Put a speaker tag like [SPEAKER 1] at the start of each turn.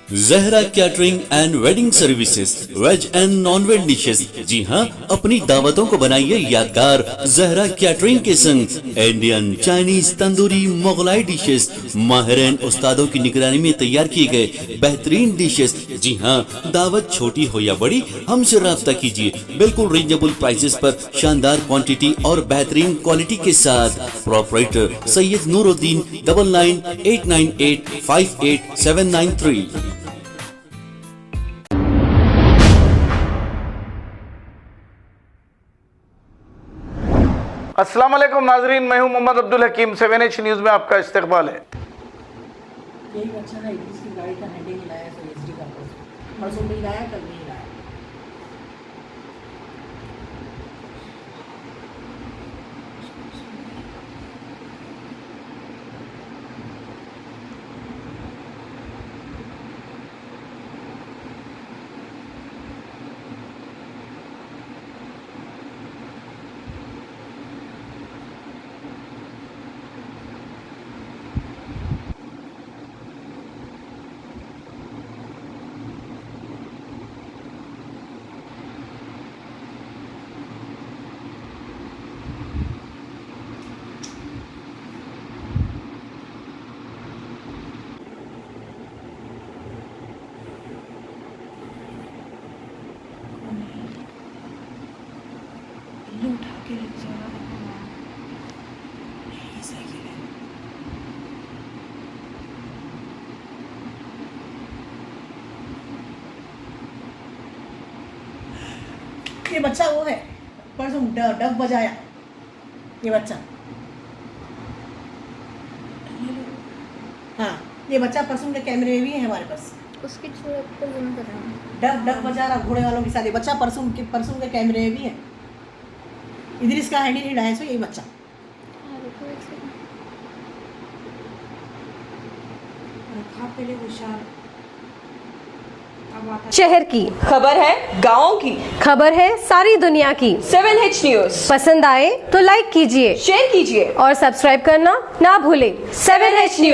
[SPEAKER 1] Zahra catering and wedding services, veg and non veg dishes. जी हाँ, अपनी दावतों को बनाइए यादगार जहरा कैटरिंग के संग। Indian, Chinese, tandoori, Mughlai dishes माहिरीन उस्तादों की निगरानी में तैयार किए गए बेहतरीन डिशेस। जी हाँ, दावत छोटी हो या बड़ी, हमसे राब्ता कीजिए। बिल्कुल रीजनेबल प्राइसेस पर शानदार क्वांटिटी और बेहतरीन क्वालिटी के साथ। प्रोपराइटर सैयद नूरुद्दीन 9989858793।
[SPEAKER 2] अस्सलाम वालेकुम नाजरीन, मैं हूं मोहम्मद अब्दुल हकीम। 7H न्यूज़ में आपका इस्तकबाल है।
[SPEAKER 3] यही अच्छा है कि इसकी गाड़ी का हैंडल ही लाया CSD का परसों भी लाया, कल नहीं लाया। उठा के लेके जाना यही साइकिल है। ये बच्चा वो है, परसों डब बजाया ये बच्चा। हाँ, ये बच्चा परसों के कैमरे में भी है हमारे पास।
[SPEAKER 4] उसकी सूरत को जूम कर रहा हूँ।
[SPEAKER 3] डब बजा रहा घोड़े वालों के साथ। ये बच्चा परसों के कैमरे में भी है। इधर इसका हैंडल ही लाया, सो यही बच्चा।
[SPEAKER 5] शहर की
[SPEAKER 6] खबर है, गाँव की
[SPEAKER 5] खबर है, सारी दुनिया की।
[SPEAKER 6] 7H न्यूज़
[SPEAKER 5] पसंद आए तो लाइक कीजिए,
[SPEAKER 6] शेयर कीजिए
[SPEAKER 5] और सब्सक्राइब करना ना भूलें।
[SPEAKER 6] 7H news.